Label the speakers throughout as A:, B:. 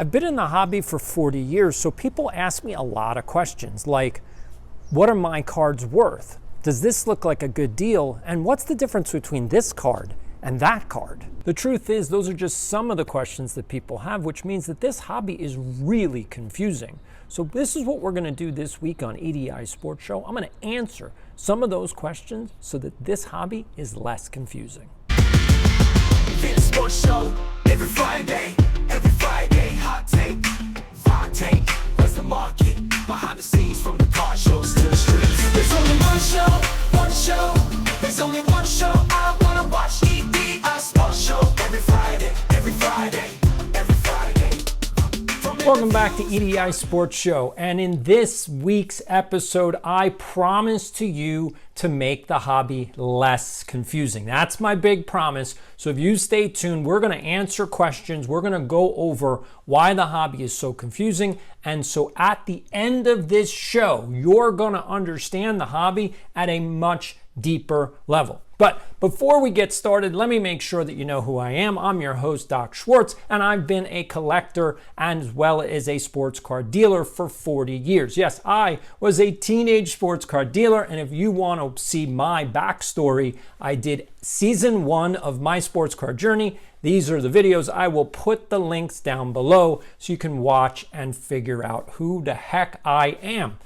A: I've been in the hobby for 40 years, so people ask me a lot of questions like, what are my cards worth? Does this look like a good deal? And what's the difference between this card and that card? The truth is, those are just some of the questions that people have, which means that this hobby is really confusing. So this is what we're going to do this week on EDI Sports Show. I'm going to answer some of those questions so that this hobby is less confusing.
B: Sports Show every Friday, hot take, what's the market, behind the scenes from the car shows to the streets. There's only one show, there's only one show I wanna watch, EDI Sports Show every Friday.
A: Welcome back to EDI Sports Show, and in this week's episode, I promise to you to make the hobby less confusing. That's my big promise. So if you stay tuned, we're going to answer questions. We're going to go over why the hobby is so confusing. And so at the end of this show, you're going to understand the hobby at a much deeper level. But before we get started, let me make sure that you know who I am. I'm your host, Doc Schwartz, and I've been a collector as well as a sports card dealer for 40 years. Yes, I was a teenage sports card dealer, and if you want to see my backstory, I did season 1 of my sports card journey. These are the videos. I will put the links down below so you can watch and figure out who the heck I am.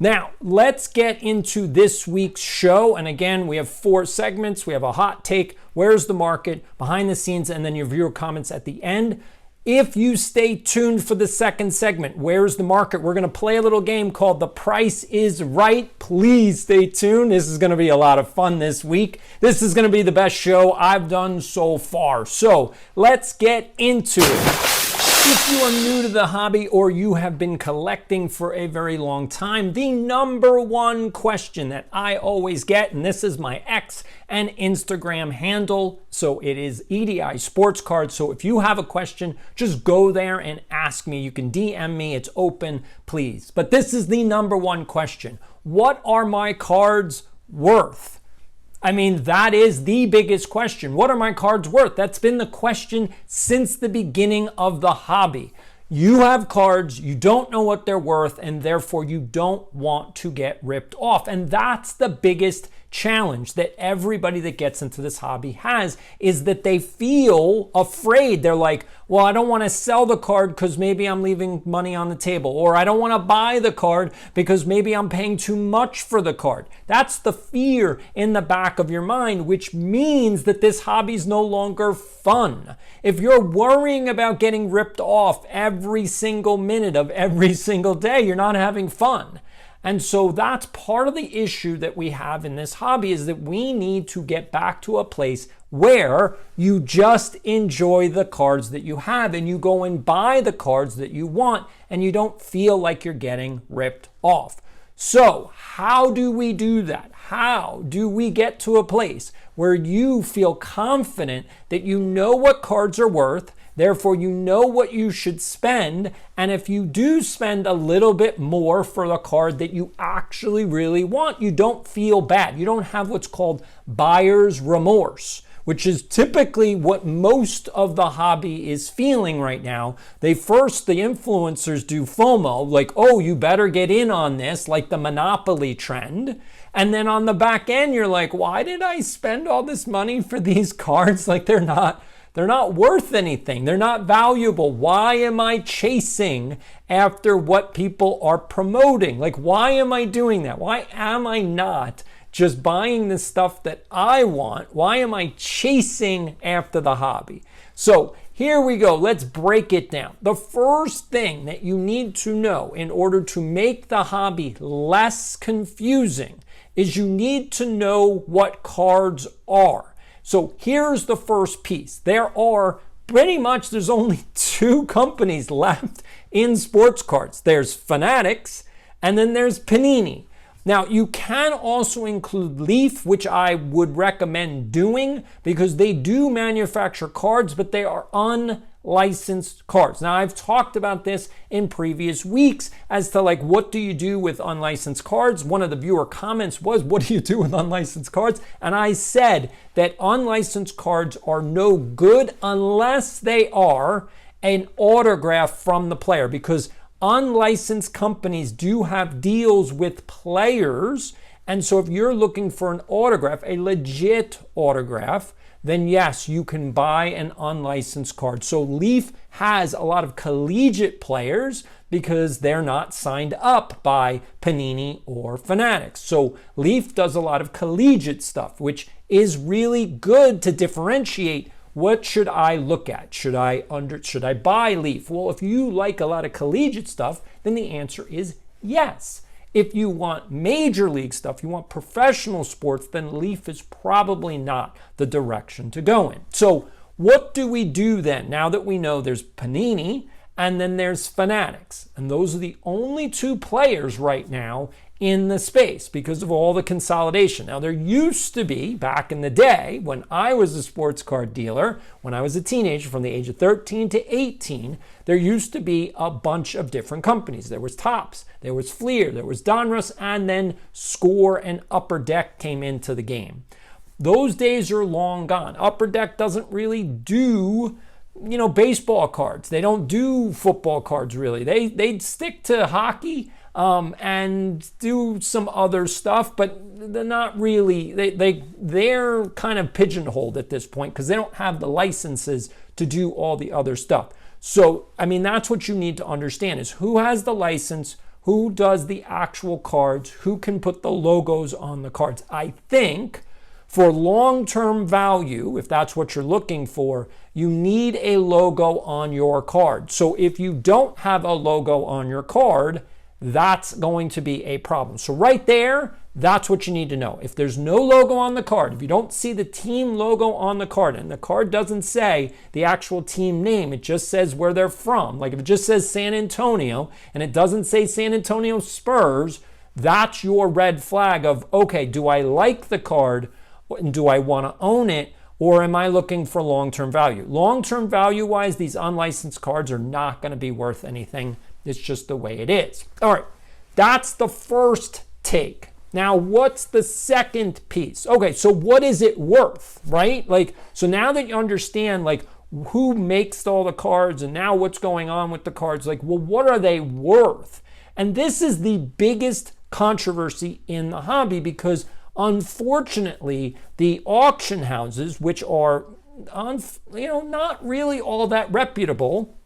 A: Now, let's get into this week's show. And again, we have 4 segments. We have a hot take, where's the market, behind the scenes, and then your viewer comments at the end. If you stay tuned for the second segment, where's the market, we're going to play a little game called The Price is Right. Please stay tuned. This is going to be a lot of fun this week. This is going to be the best show I've done so far. So let's get into it. If you are new to the hobby or you have been collecting for a very long time, the number one question that I always get, and this is my X and Instagram handle, so it is EDI Sports Card. So if you have a question, just go there and ask me. You can DM me, it's open, please. But this is the number one question. What are my cards worth? I mean, that is the biggest question. What are my cards worth? That's been the question since the beginning of the hobby. You have cards, you don't know what they're worth, and therefore you don't want to get ripped off. And that's the biggest challenge that everybody that gets into this hobby has, is that they feel afraid. They're like, well, I don't want to sell the card because maybe I'm leaving money on the table, or I don't want to buy the card because maybe I'm paying too much for the card. That's the fear in the back of your mind, which means that this hobby is no longer fun. If you're worrying about getting ripped off every single minute of every single day, you're not having fun. And so that's part of the issue that we have in this hobby, is that we need to get back to a place where you just enjoy the cards that you have and you go and buy the cards that you want and you don't feel like you're getting ripped off. So how do we do that? How do we get to a place where you feel confident that you know what cards are worth, therefore you know what you should spend, and if you do spend a little bit more for the card that you actually really want, you don't feel bad. You don't have what's called buyer's remorse, which is typically what most of the hobby is feeling right now. The influencers do FOMO, like, oh, you better get in on this, like the Monopoly trend. And then on the back end, you're like, why did I spend all this money for these cards? Like they're not worth anything. They're not valuable. Why am I chasing after what people are promoting? Like, why am I doing that? Why am I not just buying the stuff that I want? Why am I chasing after the hobby? So here we go. Let's break it down. The first thing that you need to know in order to make the hobby less confusing is you need to know what cards are. So here's the first piece. There's only 2 companies left in sports cards. There's Fanatics and then there's Panini. Now, you can also include Leaf, which I would recommend doing because they do manufacture cards, but they are unlicensed cards. Now, I've talked about this in previous weeks as to like, what do you do with unlicensed cards? One of the viewer comments was, what do you do with unlicensed cards? And I said that unlicensed cards are no good unless they are an autograph from the player, because unlicensed companies do have deals with players. And so if you're looking for an autograph, a legit autograph, then yes, you can buy an unlicensed card. So Leaf has a lot of collegiate players because they're not signed up by Panini or Fanatics. So Leaf does a lot of collegiate stuff, which is really good to differentiate. What should I look at? Should I buy Leaf? Well, if you like a lot of collegiate stuff, then the answer is yes. If you want major league stuff, you want professional sports, then Leaf is probably not the direction to go in. So what do we do then? Now that we know there's Panini and then there's Fanatics, and those are the only two players right now in the space because of all the consolidation. Now, there used to be, back in the day, when I was a sports card dealer, when I was a teenager from the age of 13 to 18, there used to be a bunch of different companies. There was Topps, there was Fleer, there was Donruss, and then Score and Upper Deck came into the game. Those days are long gone. Upper Deck doesn't really do baseball cards. They don't do football cards, really. They stick to hockey and do some other stuff, but they're not really, they're kind of pigeonholed at this point because they don't have the licenses to do all the other stuff. So, that's what you need to understand is who has the license, who does the actual cards, who can put the logos on the cards. I think for long-term value, if that's what you're looking for, you need a logo on your card. So if you don't have a logo on your card, that's going to be a problem. So right there, that's what you need to know. If there's no logo on the card, if you don't see the team logo on the card, and the card doesn't say the actual team name, it just says where they're from. Like if it just says San Antonio and it doesn't say San Antonio Spurs, that's your red flag of, okay, do I like the card and do I want to own it? Or am I looking for long-term value? Long-term value-wise, these unlicensed cards are not going to be worth anything. It's just the way it is. All right, that's the first take. Now, what's the second piece? Okay, so what is it worth, right? So now that you understand, who makes all the cards and now what's going on with the cards, what are they worth? And this is the biggest controversy in the hobby because unfortunately, the auction houses, which are, not really all that reputable,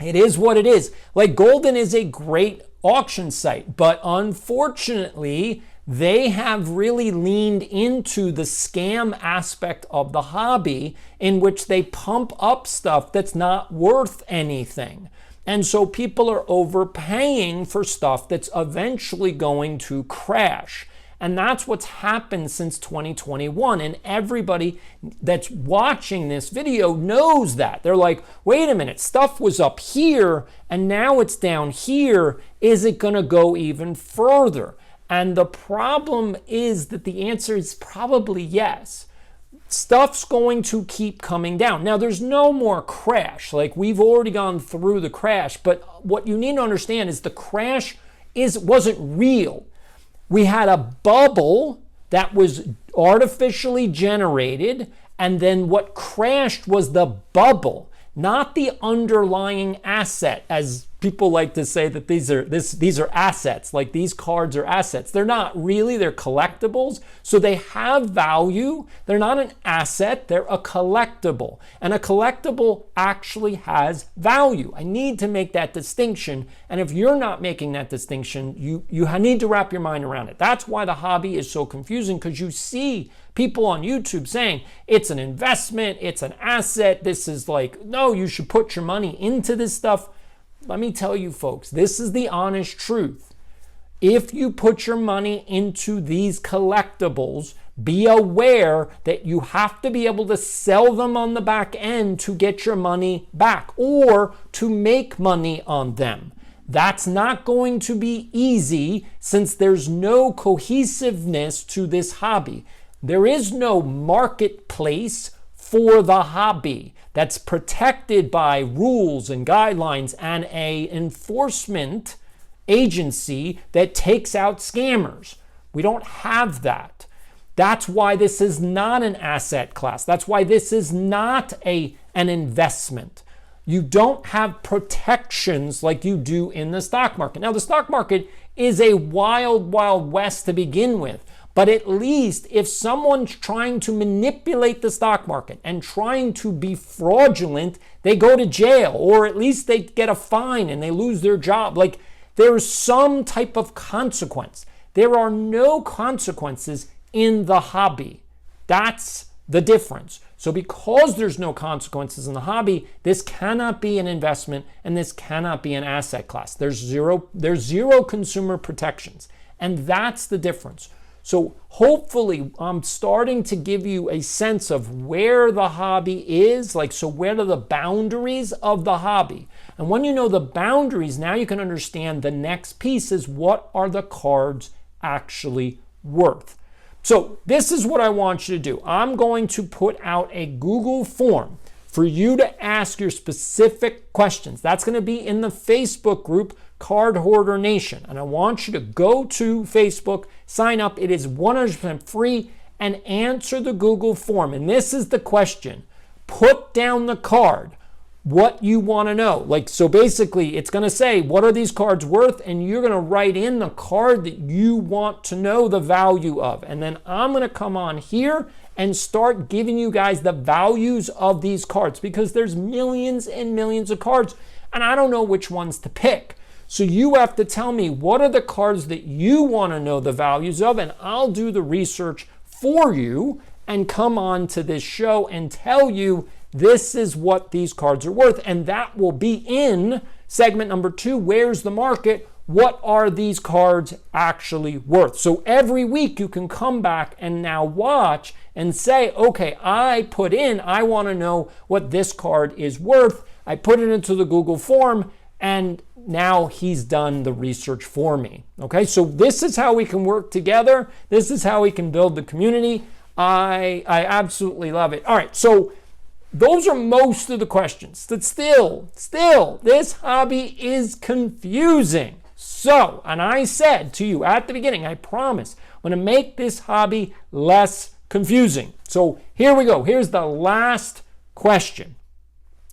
A: it is what it is. Golden is a great auction site, but unfortunately, they have really leaned into the scam aspect of the hobby in which they pump up stuff that's not worth anything. And so people are overpaying for stuff that's eventually going to crash. And that's what's happened since 2021. And everybody that's watching this video knows that. They're like, wait a minute, stuff was up here and now it's down here. Is it going to go even further? And the problem is that the answer is probably yes. Stuff's going to keep coming down. Now, there's no more crash. We've already gone through the crash. But what you need to understand is the crash wasn't real. We had a bubble that was artificially generated, and then what crashed was the bubble, not the underlying asset, as people like to say that these are assets, like these cards are assets. They're not really, they're collectibles, so they have value. They're not an asset, they're a collectible. And a collectible actually has value. I need to make that distinction, and if you're not making that distinction, you need to wrap your mind around it. That's why the hobby is so confusing, because you see people on YouTube saying it's an investment, it's an asset, this is no, you should put your money into this stuff. Let me tell you folks, this is the honest truth. If you put your money into these collectibles, be aware that you have to be able to sell them on the back end to get your money back or to make money on them. That's not going to be easy since there's no cohesiveness to this hobby. There is no marketplace for the hobby that's protected by rules and guidelines and an enforcement agency that takes out scammers. We don't have that. That's why this is not an asset class. That's why this is not an investment. You don't have protections like you do in the stock market. Now, the stock market is a wild, wild west to begin with. But at least if someone's trying to manipulate the stock market and trying to be fraudulent, they go to jail, or at least they get a fine and they lose their job. Like, there's some type of consequence. There are no consequences in the hobby. That's the difference. So because there's no consequences in the hobby, this cannot be an investment and this cannot be an asset class. There's zero consumer protections. And that's the difference. So hopefully I'm starting to give you a sense of where the hobby is, like, so where are the boundaries of the hobby? And when you know the boundaries, now you can understand the next piece is what are the cards actually worth? So this is what I want you to do. I'm going to put out a Google form for you to ask your specific questions. That's going to be in the Facebook group, Card Hoarder Nation. And I want you to go to Facebook, sign up. It is 100% free, and answer the Google form. And this is the question. Put down the card, what you want to know. Like, so basically it's going to say, what are these cards worth? And you're going to write in the card that you want to know the value of. And then I'm going to come on here and start giving you guys the values of these cards, because there's millions and millions of cards and I don't know which ones to pick. So you have to tell me what are the cards that you want to know the values of, and I'll do the research for you and come on to this show and tell you this is what these cards are worth. And that will be in segment number 2, Where's the Market? What are these cards actually worth? So every week you can come back and now watch and say, okay, I want to know what this card is worth. I put it into the Google form, and now he's done the research for me. Okay, so this is how we can work together. This is how we can build the community. I absolutely love it. All right, so those are most of the questions. But still, this hobby is confusing. So, and I said to you at the beginning, I promise, I'm going to make this hobby less confusing. So here we go. Here's the last question.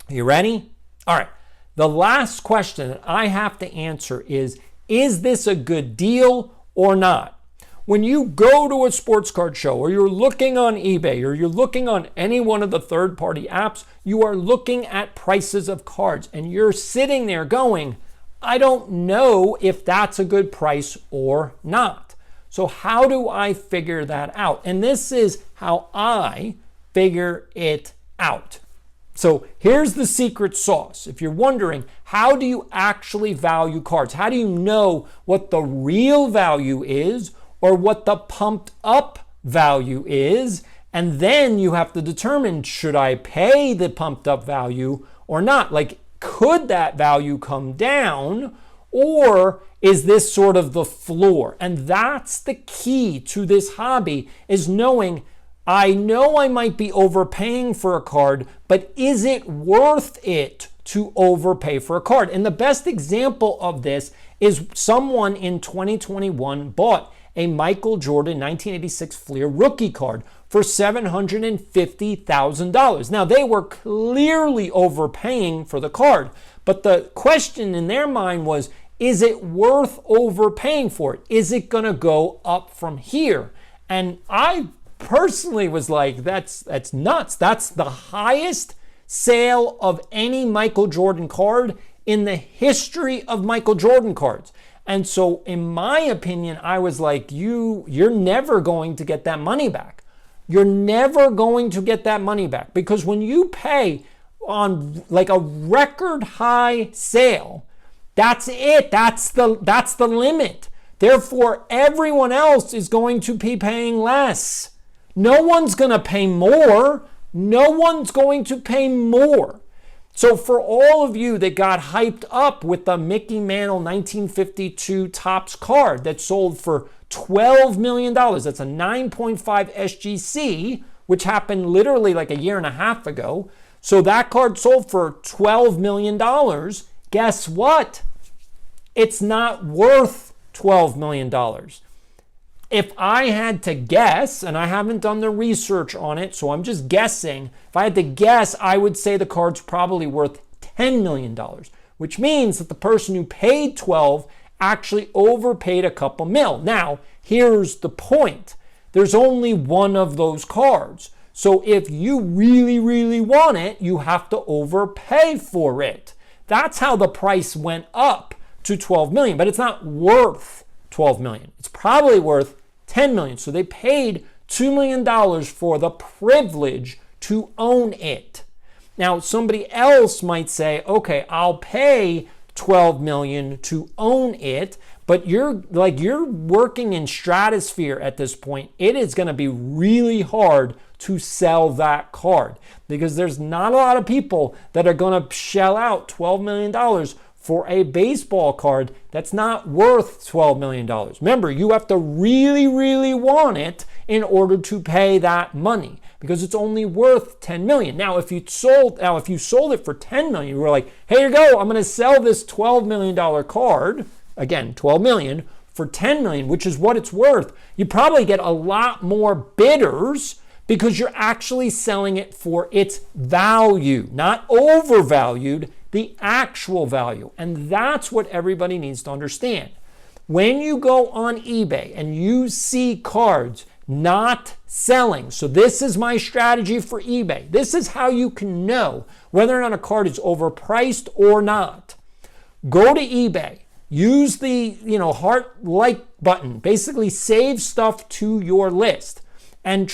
A: Are you ready? All right. The last question that I have to answer is this a good deal or not? When you go to a sports card show, or you're looking on eBay, or you're looking on any one of the third-party apps, you are looking at prices of cards, and you're sitting there going, I don't know if that's a good price or not. So how do I figure that out? And this is how I figure it out. So here's the secret sauce. If you're wondering, how do you actually value cards? How do you know what the real value is or what the pumped up value is? And then you have to determine, should I pay the pumped up value or not? Like, could that value come down, or is this sort of the floor? And that's the key to this hobby, is knowing, I know I might be overpaying for a card, but is it worth it to overpay for a card? And the best example of this is someone in 2021 bought a Michael Jordan 1986 Fleer rookie card for $750,000. Now, they were clearly overpaying for the card, but the question in their mind was, is it worth overpaying for it? Is it going to go up from here? And I personally was like, that's nuts. That's the highest sale of any Michael Jordan card in the history of Michael Jordan cards. And so in my opinion, I was like, you're never going to get that money back. You're never going to get that money back, because when you pay on like a record high sale, that's it. That's the limit. Therefore, everyone else is going to be paying less. No one's going to pay more. No one's going to pay more. So for all of you that got hyped up with the Mickey Mantle 1952 Topps card that sold for $12 million, that's a 9.5 SGC, which happened literally like a year and a half ago. So that card sold for $12 million. Guess what? It's not worth $12 million. If I had to guess, and I haven't done the research on it, so I'm just guessing, if I had to guess, I would say the card's probably worth $10 million, which means that the person who paid 12 actually overpaid a couple mil. Now, here's the point. There's only one of those cards. So if you really, really want it, you have to overpay for it. That's how the price went up to 12 million, but it's not worth 12 million. It's probably worth 10 million. So they paid $2 million for the privilege to own it. Now, somebody else might say, okay, I'll pay 12 million to own it, but you're working in stratosphere at this point. It is going to be really hard to sell that card because there's not a lot of people that are going to shell out $12 million for a baseball card that's not worth $12 million. Remember, you have to really, really want it in order to pay that money because it's only worth 10 million. Now, if you sold it for 10 million, you were like, here you go, I'm going to sell this $12 million card, again, 12 million for 10 million, which is what it's worth. You probably get a lot more bidders because you're actually selling it for its value, not overvalued, the actual value. And that's what everybody needs to understand. When you go on eBay and you see cards not selling, so this is my strategy for eBay. This is how you can know whether or not a card is overpriced or not. Go to eBay, use the heart like button, basically save stuff to your list and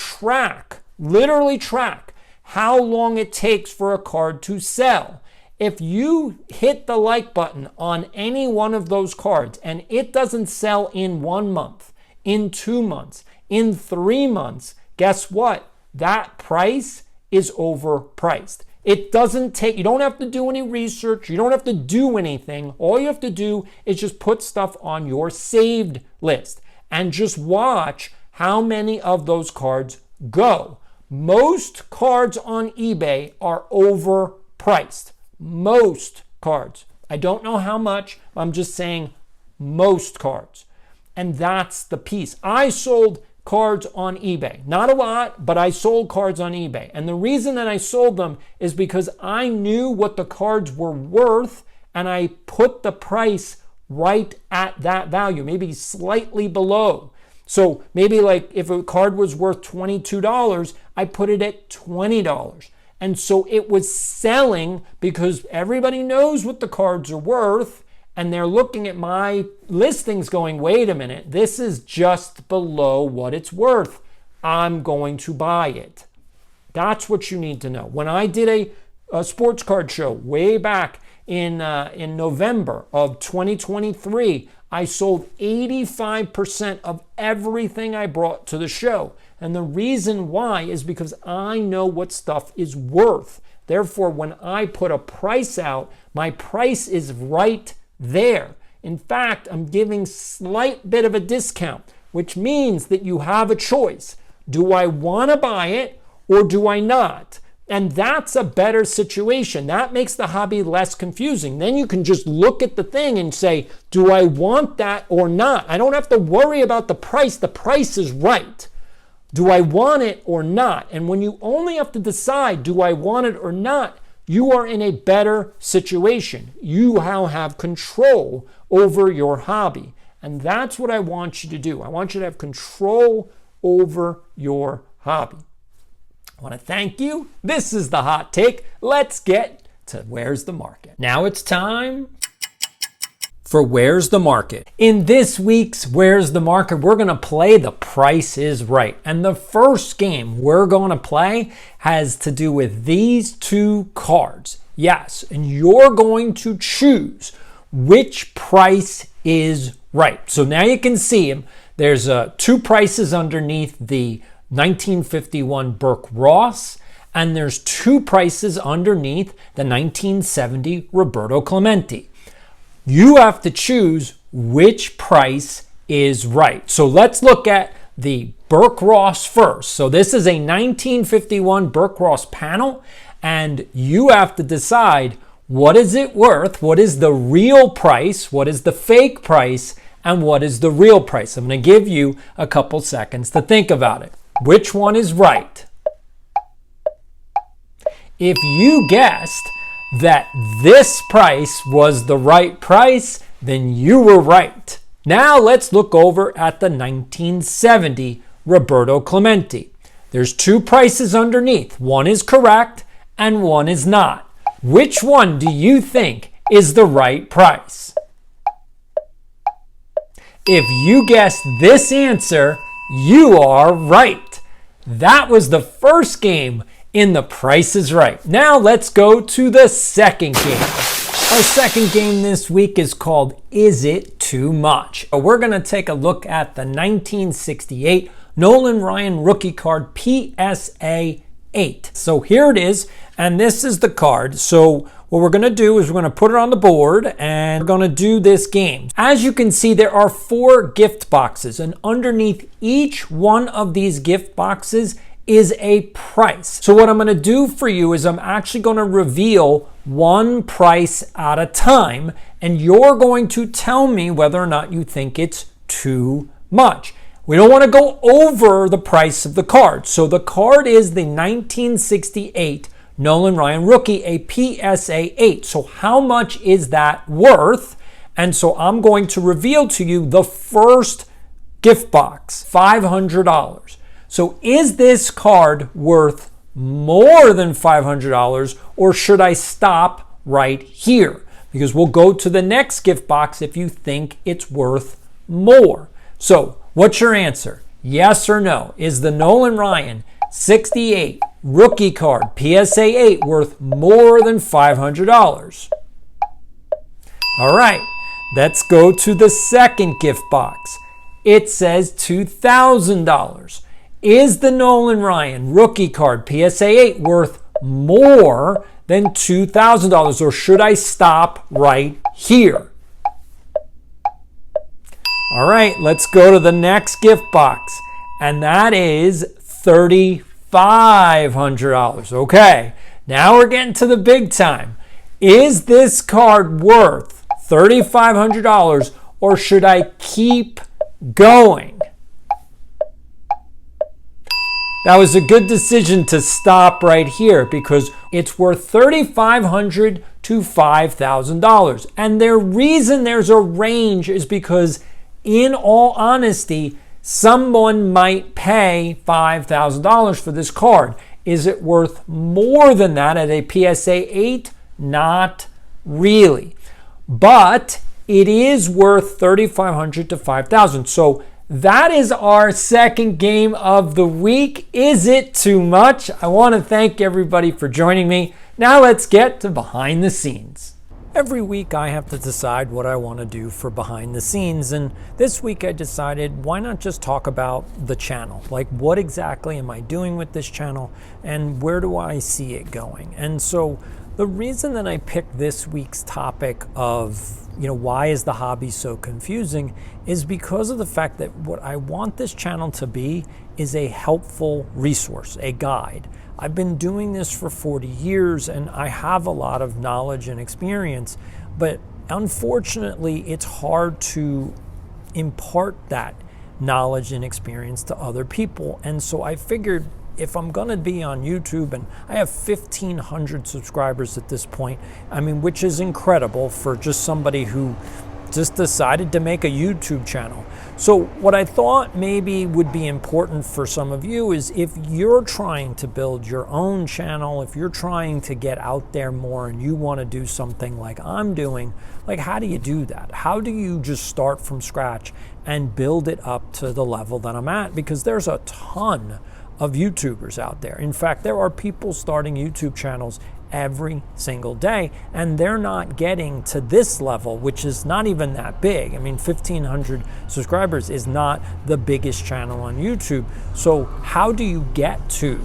A: literally track how long it takes for a card to sell. If you hit the like button on any one of those cards and it doesn't sell in 1 month, in 2 months, in 3 months, guess what? That price is overpriced. It doesn't take, you don't have to do any research. You don't have to do anything. All you have to do is just put stuff on your saved list and just watch how many of those cards go. Most cards on eBay are overpriced. Most cards. I don't know how much. I'm just saying most cards. And that's the piece. I sold cards on eBay. Not a lot, but I sold cards on eBay. And the reason that I sold them is because I knew what the cards were worth and I put the price right at that value, maybe slightly below. So maybe like if a card was worth $22, I put it at $20. And so it was selling because everybody knows what the cards are worth and they're looking at my listings going, wait a minute, this is just below what it's worth. I'm going to buy it. That's what you need to know. When I did a sports card show way back in November of 2023, I sold 85% of everything I brought to the show. And the reason why is because I know what stuff is worth. Therefore, when I put a price out, my price is right there. In fact, I'm giving slight bit of a discount, which means that you have a choice. Do I want to buy it or do I not? And that's a better situation. That makes the hobby less confusing. Then you can just look at the thing and say, do I want that or not? I don't have to worry about the price. The price is right. Do I want it or not? And when you only have to decide, do I want it or not, you are in a better situation. You now have control over your hobby. And that's what I want you to do. I want you to have control over your hobby. I want to thank you. This is the hot take. Let's get to Where's the Market. Now it's time for Where's the Market. In this week's Where's the Market, we're going to play The Price is Right. And the first game we're going to play has to do with these two cards. Yes, and you're going to choose which price is right. So now you can see them. There's two prices underneath the 1951 Burke Ross, and there's two prices underneath the 1970 Roberto Clemente. You have to choose which price is right. So let's look at the Burke Ross first. So this is a 1951 Burke Ross panel, and you have to decide what is it worth, what is the real price, what is the fake price, and what is the real price. I'm going to give you a couple seconds to think about it. Which one is right? If you guessed that this price was the right price, then you were right. Now let's look over at the 1970 Roberto Clemente. There's two prices underneath. One is correct and one is not. Which one do you think is the right price? If you guessed this answer, you are right. That was the first game in The Price is Right. Now let's go to the second game. Our second game this week is called Is It Too Much? We're going to take a look at the 1968 Nolan Ryan rookie card PSA 8. So here it is, and this is the card. So what we're going to do is we're going to put it on the board and we're going to do this game. As you can see, there are 4 gift boxes, and underneath each one of these gift boxes is a price. So what I'm going to do for you is I'm actually going to reveal one price at a time, and you're going to tell me whether or not you think it's too much. We don't want to go over the price of the card. So the card is the 1968 Nolan Ryan rookie, a PSA 8. So how much is that worth? And so I'm going to reveal to you the first gift box, $500. So is this card worth more than $500, or should I stop right here? Because we'll go to the next gift box if you think it's worth more. So what's your answer? Yes or no? Is the Nolan Ryan 68 rookie card PSA 8 worth more than $500? All right, let's go to the second gift box. It says $2,000. Is the Nolan Ryan rookie card PSA 8 worth more than $2,000, or should I stop right here? All right, let's go to the next gift box, and that is $3,500. Okay, now we're getting to the big time. Is this card worth $3,500, or should I keep going? That was a good decision to stop right here because it's worth $3,500 to $5,000. And the reason there's a range is because, in all honesty, someone might pay $5,000 for this card. Is it worth more than that at a PSA 8? Not really. But it is worth $3,500 to $5,000. So that is our second game of the week. Is it too much? I want to thank everybody for joining me. Now let's get to behind the scenes. Every week I have to decide what I want to do for behind the scenes, and this week I decided why not just talk about the channel, like what exactly am I doing with this channel and where do I see it going. And so the reason that I picked this week's topic of why is the hobby so confusing is because of the fact that what I want this channel to be is a helpful resource, a guide. I've been doing this for 40 years and I have a lot of knowledge and experience, but unfortunately it's hard to impart that knowledge and experience to other people. And so I figured if I'm going to be on YouTube, and I have 1,500 subscribers at this point, which is incredible for just somebody who just decided to make a YouTube channel. So what I thought maybe would be important for some of you is if you're trying to build your own channel, if you're trying to get out there more and you want to do something like I'm doing, like how do you do that? How do you just start from scratch and build it up to the level that I'm at? Because there's a ton of YouTubers out there. In fact, there are people starting YouTube channels every single day, and they're not getting to this level, which is not even that big. 1,500 subscribers is not the biggest channel on YouTube. So how do you get to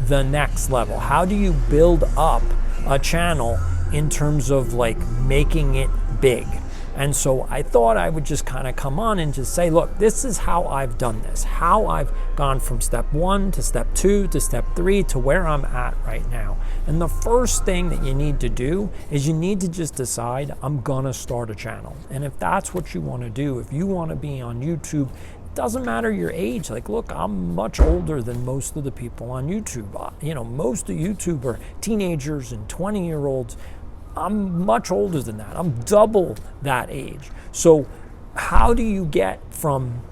A: the next level? How do you build up a channel in terms of like making it big? And so I thought I would just kind of come on and just say, look, this is how I've done this, how I've gone from step 1 to step 2 to step 3 to where I'm at right now. And the first thing that you need to do is you need to just decide, I'm gonna start a channel. And if that's what you want to do, if you want to be on YouTube, it doesn't matter your age. Like, look, I'm much older than most of the people on YouTube. Most of YouTube are teenagers and 20-year-olds. I'm much older than that. I'm double that age. So how do you get from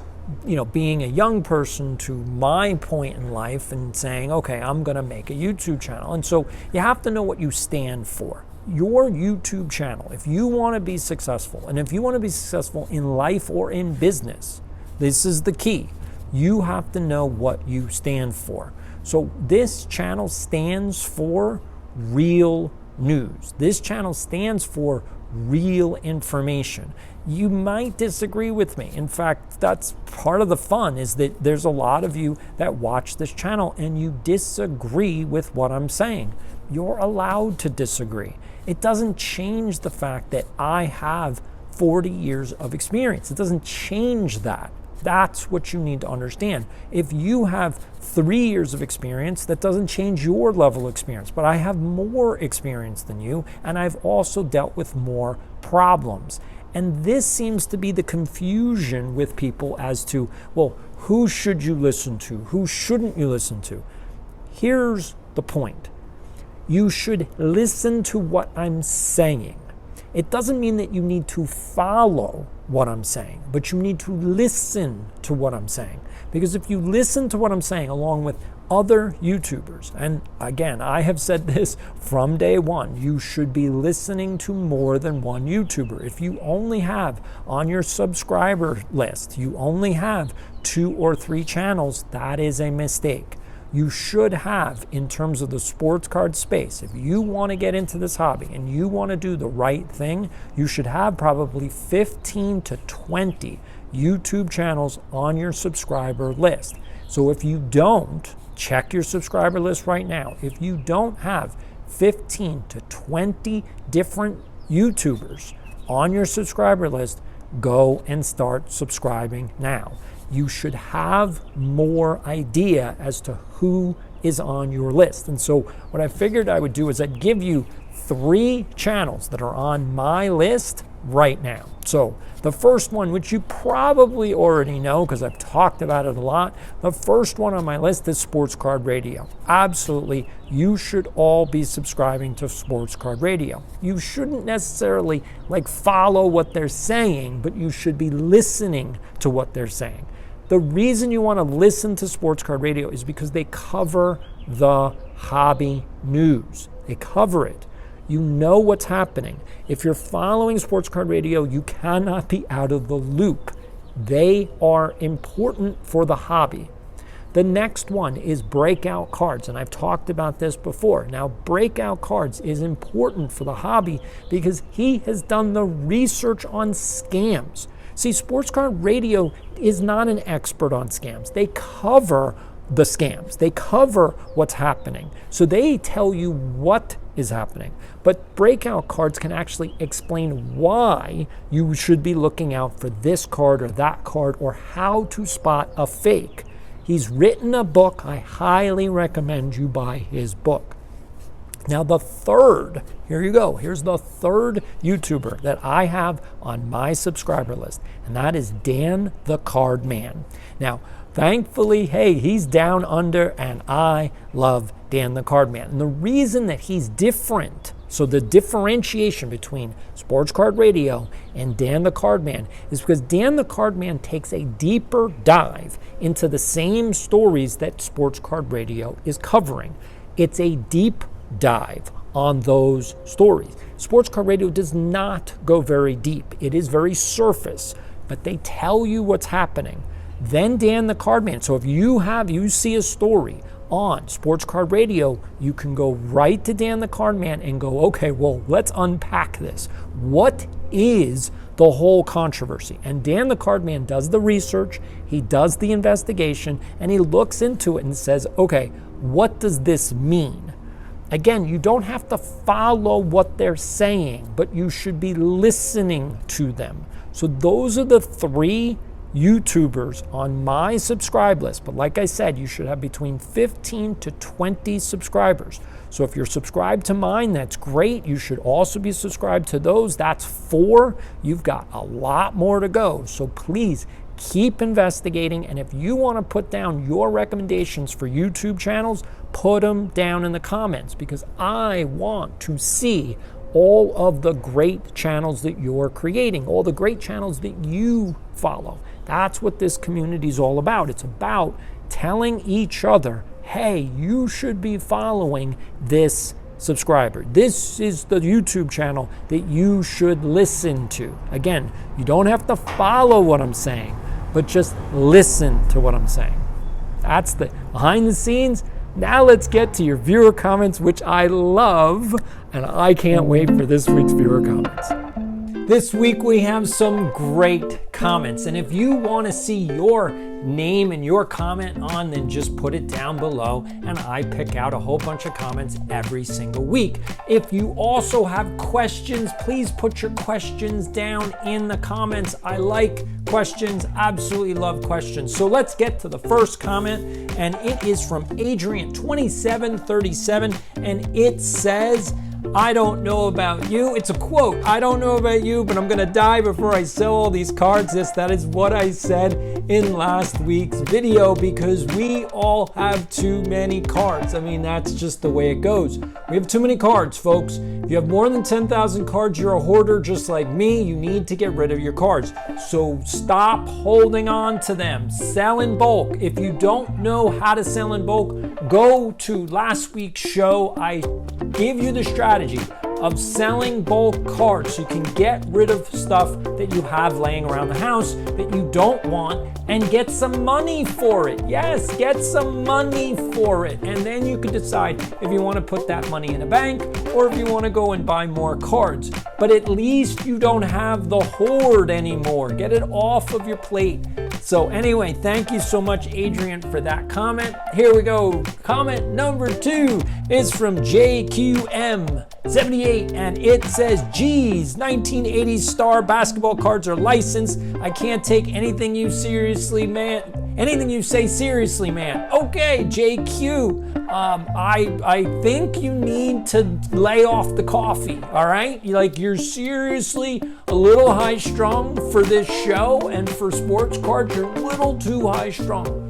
A: being a young person to my point in life and saying, okay, I'm going to make a YouTube channel? And so you have to know what you stand for. Your YouTube channel, if you want to be successful, and if you want to be successful in life or in business, this is the key. You have to know what you stand for. So this channel stands for real news. This channel stands for real information. You might disagree with me. In fact, that's part of the fun, is that there's a lot of you that watch this channel and you disagree with what I'm saying. You're allowed to disagree. It doesn't change the fact that I have 40 years of experience. It doesn't change that. That's what you need to understand. If you have 3 years of experience, that doesn't change your level of experience. But I have more experience than you, and I've also dealt with more problems. And this seems to be the confusion with people as to, well, who should you listen to? Who shouldn't you listen to? Here's the point. You should listen to what I'm saying. It doesn't mean that you need to follow what I'm saying, but you need to listen to what I'm saying. Because if you listen to what I'm saying along with other YouTubers, and again, I have said this from day one, you should be listening to more than one YouTuber. If you only have on your subscriber list, you only have 2 or 3 channels, that is a mistake. You should have, in terms of the sports card space, if you want to get into this hobby and you want to do the right thing, you should have probably 15 to 20 YouTube channels on your subscriber list. So if you don't, check your subscriber list right now. If you don't have 15 to 20 different YouTubers on your subscriber list, go and start subscribing now. You should have more idea as to who is on your list. And so what I figured I would do is I'd give you 3 channels that are on my list right now. So the first one, which you probably already know because I've talked about it a lot, the first one on my list is Sportscard Radio. Absolutely, you should all be subscribing to Sportscard Radio. You shouldn't necessarily follow what they're saying, but you should be listening to what they're saying. The reason you want to listen to Sportscard Radio is because they cover the hobby news. They cover it. You know what's happening. If you're following Sportscard Radio, you cannot be out of the loop. They are important for the hobby. The next one is Breakout Cards, and I've talked about this before. Now, Breakout Cards is important for the hobby because he has done the research on scams. See, Sportscard Radio is not an expert on scams. They cover the scams. They cover what's happening. So they tell you what is happening. But Breakout Cards can actually explain why you should be looking out for this card or that card, or how to spot a fake. He's written a book. I highly recommend you buy his book. Now the third, here you go. Here's the third YouTuber that I have on my subscriber list, and that is Dan the Card Man. Now, thankfully, hey, he's down under, and I love Dan the Card Man. And the reason that he's different, so the differentiation between Sports Card Radio and Dan the Card Man, is because Dan the Card Man takes a deeper dive into the same stories that Sports Card Radio is covering. It's a deep dive on those stories. Sports Card Radio does not go very deep. It is very surface, but they tell you what's happening. Then Dan the Card Man. So if you see a story on Sports Card Radio, you can go right to Dan the Card Man and go, okay, well, let's unpack this. What is the whole controversy? And Dan the Card Man does the research, he does the investigation, and he looks into it and says, okay, what does this mean? Again, you don't have to follow what they're saying, but you should be listening to them. So those are the 3 YouTubers on my subscribe list. But like I said, you should have between 15 to 20 subscribers. So if you're subscribed to mine, that's great. You should also be subscribed to those. That's 4. You've got a lot more to go. So please keep investigating. And if you want to put down your recommendations for YouTube channels, put them down in the comments, because I want to see all of the great channels that you're creating, all the great channels that you follow. That's what this community is all about. It's about telling each other, hey, you should be following this subscriber. This is the YouTube channel that you should listen to. Again, you don't have to follow what I'm saying, but just listen to what I'm saying. That's the behind the scenes. Now let's get to your viewer comments, which I love, and I can't wait for this week's viewer comments. This week we have some great comments, and if you want to see your name and your comment on, then just put it down below, and I pick out a whole bunch of comments every single week. If you also have questions, please put your questions down in the comments. I like questions, absolutely love questions. So let's get to the first comment, and it is from Adrian2737, and it says, I don't know about you. It's a quote. I don't know about you, but I'm going to die before I sell all these cards. Yes, that is what I said in last week's video, because we all have too many cards. I mean, that's just the way it goes. We have too many cards, folks. If you have more than 10,000 cards, you're a hoarder just like me. You need to get rid of your cards. So stop holding on to them. Sell in bulk. If you don't know how to sell in bulk, go to last week's show. I give you the strategy of selling bulk cards so you can get rid of stuff that you have laying around the house that you don't want and get some money for it. Yes, get some money for it. And then you can decide if you want to put that money in a bank or if you want to go and buy more cards. But at least you don't have the hoard anymore. Get it off of your plate. So anyway, thank you so much, Adrian, for that comment. Here we go. Comment number 2 is from JQM78, and it says, geez, 1980s star basketball cards are licensed. I can't take anything you seriously, man. Anything you say seriously, man. Okay, JQ, I think you need to lay off the coffee, all right? You're seriously a little high strung for this show, and for sports cards, you're a little too high strung.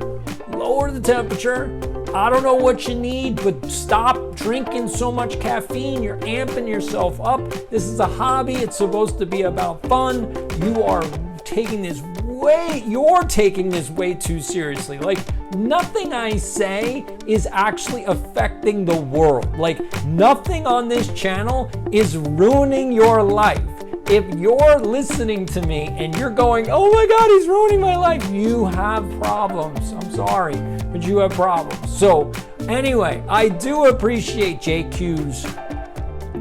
A: Lower the temperature. I don't know what you need, but stop drinking so much caffeine. You're amping yourself up. This is a hobby. It's supposed to be about fun. You're taking this way too seriously. Like, nothing I say is actually affecting the world. Like, nothing on this channel is ruining your life. If you're listening to me and you're going, oh my God, he's ruining my life, you have problems. I'm sorry, but you have problems. So anyway, I do appreciate JQ's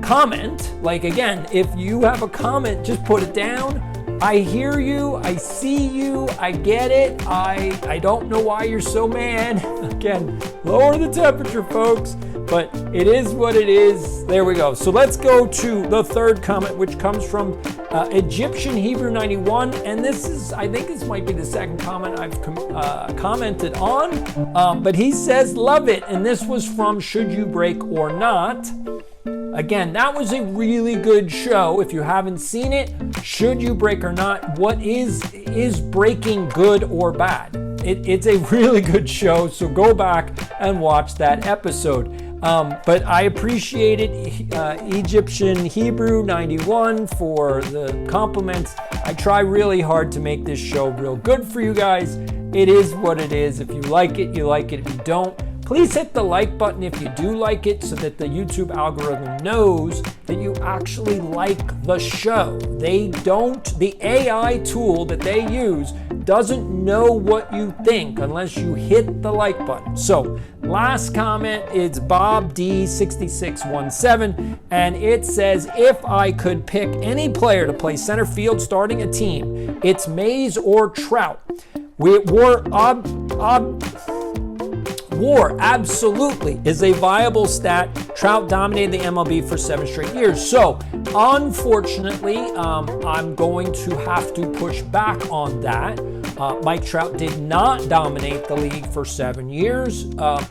A: comment. Like, again, if you have a comment, just put it down. I hear you, I see you, I get it. I don't know why you're so mad. Again, lower the temperature, folks. But it is what it is. There we go. So let's go to the third comment, which comes from Egyptian Hebrew 91. And I think this might be the second comment I've commented on. But he says, love it. And this was from Should You Break or Not? Again, that was a really good show. If you haven't seen it, Should You Break or Not? What is breaking good or bad? It's a really good show, so go back and watch that episode. But I appreciated Egyptian Hebrew 91 for the compliments. I try really hard to make this show real good for you guys. It is what it is. If you like it, you like it. If you don't, please hit the like button if you do like it, so that the YouTube algorithm knows that you actually like the show. The AI tool that they use doesn't know what you think unless you hit the like button. So last comment is Bob D6617, and it says, if I could pick any player to play center field starting a team, it's Mays or Trout. WAR absolutely is a viable stat. Trout dominated the MLB for 7 straight years. So, unfortunately, I'm going to have to push back on that. Mike Trout did not dominate the league for 7 years.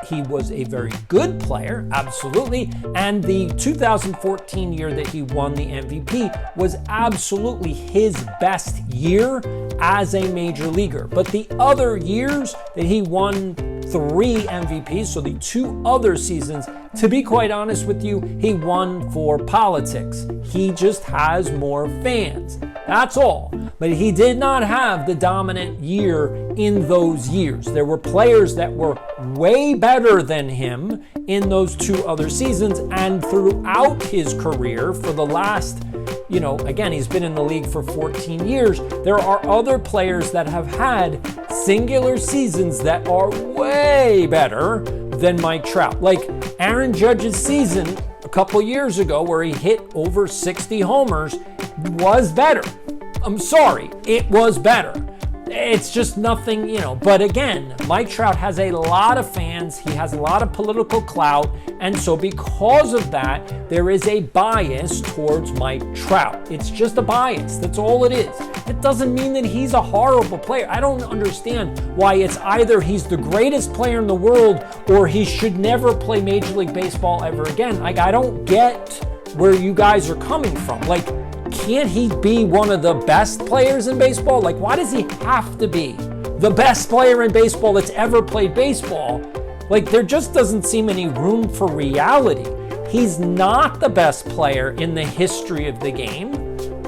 A: He was a very good player, absolutely. And the 2014 year that he won the MVP was absolutely his best year as a major leaguer. But the other years that he won 3 MVPs, so the 2 other seasons, to be quite honest with you, he won for politics. He just has more fans. That's all. But he did not have the dominant year in those years. There were players that were way better than him in those 2 other seasons, and throughout his career for the last, again, he's been in the league for 14 years. There are other players that have had singular seasons that are way better than Mike Trout. Like Aaron Judge's season a couple years ago where he hit over 60 homers was better. I'm sorry, it was better. It's just nothing, But again, Mike Trout has a lot of fans. He has a lot of political clout. And so because of that, there is a bias towards Mike Trout. It's just a bias. That's all it is. It doesn't mean that he's a horrible player. I don't understand why it's either he's the greatest player in the world or he should never play Major League Baseball ever again. I don't get where you guys are coming from. Can't he be one of the best players in baseball? Why does he have to be the best player in baseball that's ever played baseball? There just doesn't seem any room for reality. He's not the best player in the history of the game.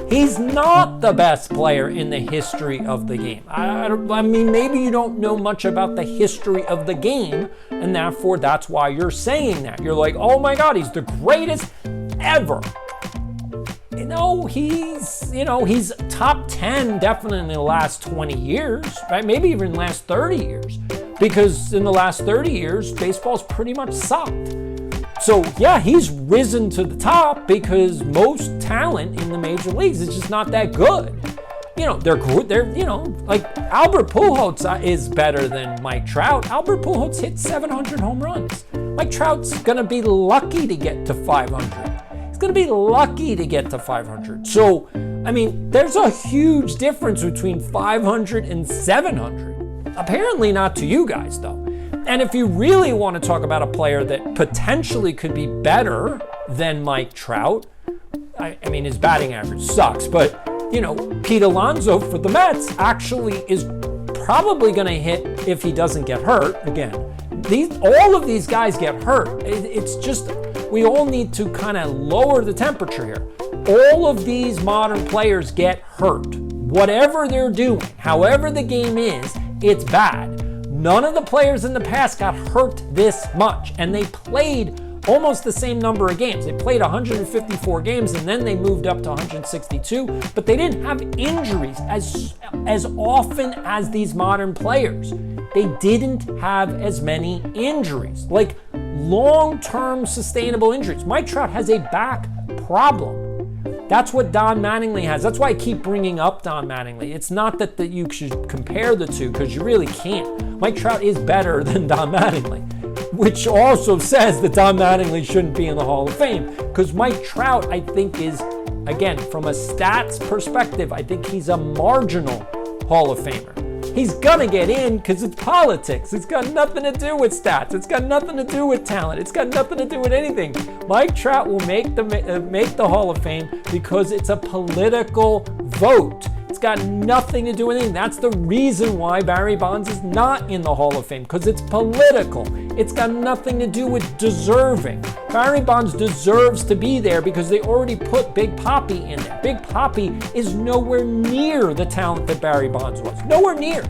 A: He's not the best player in the history of the game. I mean, maybe you don't know much about the history of the game, and therefore that's why you're saying that. You're like, oh my God, he's the greatest ever. He's top 10 definitely in the last 20 years, right? Maybe even the last 30 years. Because in the last 30 years, baseball's pretty much sucked. So yeah, he's risen to the top because most talent in the major leagues is just not that good. They're Albert Pujols is better than Mike Trout. Albert Pujols hit 700 home runs. Mike Trout's gonna be lucky to get to 500. Going to be lucky to get to 500. So, I mean, there's a huge difference between 500 and 700. Apparently not to you guys, though. And if you really want to talk about a player that potentially could be better than Mike Trout, I mean, his batting average sucks, but, Pete Alonso for the Mets actually is probably going to hit if he doesn't get hurt again. All of these guys get hurt. It's just, we all need to kind of lower the temperature here. All of these modern players get hurt. Whatever they're doing, however the game is, it's bad. None of the players in the past got hurt this much, and they played almost the same number of games. They played 154 games, and then they moved up to 162, but they didn't have injuries as often as these modern players. They didn't have as many injuries, like long-term sustainable injuries. Mike Trout has a back problem. That's what Don Mattingly has. That's why I keep bringing up Don Mattingly. It's not that you should compare the two, because you really can't. Mike Trout is better than Don Mattingly, which also says that Don Mattingly shouldn't be in the Hall of Fame, because Mike Trout, I think, is, again, from a stats perspective, I think he's a marginal Hall of Famer. He's gonna get in because it's politics. It's got nothing to do with stats. It's got nothing to do with talent. It's got nothing to do with anything. Mike Trout will make the Hall of Fame because it's a political vote. It's got nothing to do with anything. That's the reason why Barry Bonds is not in the Hall of Fame, because it's political. It's got nothing to do with deserving. Barry Bonds deserves to be there because they already put Big Papi in there. Big Papi is nowhere near the talent that Barry Bonds was. Nowhere near.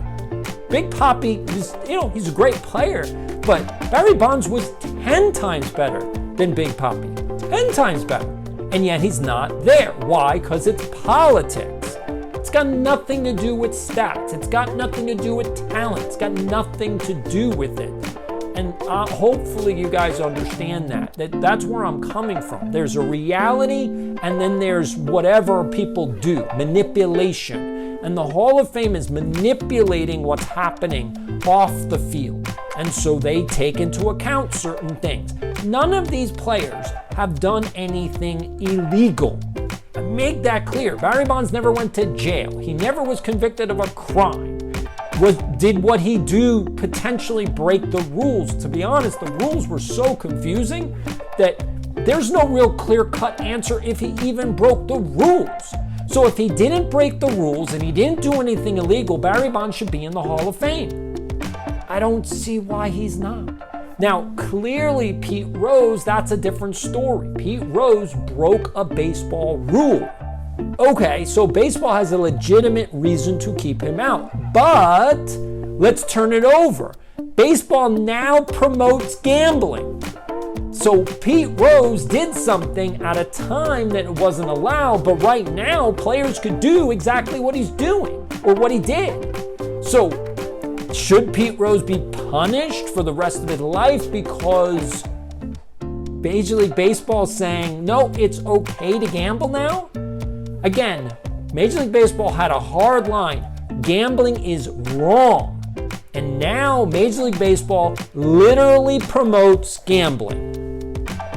A: Big Papi is, he's a great player, but Barry Bonds was 10 times better than Big Papi. 10 times better. And yet he's not there. Why? Because it's politics. It's got nothing to do with stats. It's got nothing to do with talent. It's got nothing to do with it. And hopefully you guys understand that's where I'm coming from. There's a reality, and then there's whatever people do, manipulation. And the Hall of Fame is manipulating what's happening off the field. And so they take into account certain things. None of these players have done anything illegal. Make that clear. Barry Bonds never went to jail. He never was convicted of a crime. Did what he do potentially break the rules? To be honest, the rules were so confusing that there's no real clear-cut answer if he even broke the rules. So if he didn't break the rules and he didn't do anything illegal, Barry Bonds should be in the Hall of Fame. I don't see why he's not. Now, clearly, Pete Rose, that's a different story. Pete Rose broke a baseball rule. Okay, so baseball has a legitimate reason to keep him out. But let's turn it over. Baseball now promotes gambling. So Pete Rose did something at a time that it wasn't allowed, but right now players could do exactly what he's doing or what he did. So should Pete Rose be punished for the rest of his life because Major League Baseball is saying, no, it's okay to gamble now? Again, Major League Baseball had a hard line. Gambling is wrong. And now Major League Baseball literally promotes gambling.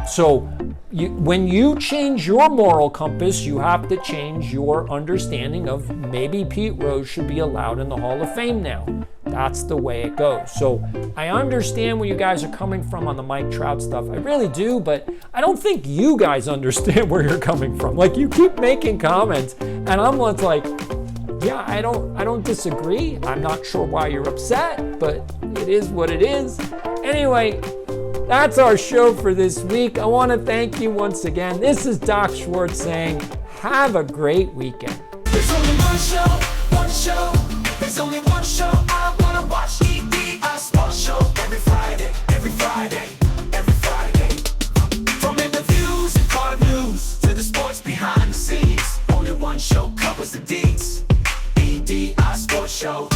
A: So when you change your moral compass, you have to change your understanding of maybe Pete Rose should be allowed in the Hall of Fame now. That's the way it goes. So I understand where you guys are coming from on the Mike Trout stuff. I really do, but I don't think you guys understand where you're coming from. Like, you keep making comments, and I'm like, yeah, I don't disagree. I'm not sure why you're upset, but it is what it is. Anyway, that's our show for this week. I want to thank you once again. This is Doc Schwartz saying, have a great weekend.
B: There's only one show. There's only one show I wanna watch. EDI Sports Show every Friday. From interviews and car news to the sports behind the scenes. Only one show covers the deeds. EDI Sports Show.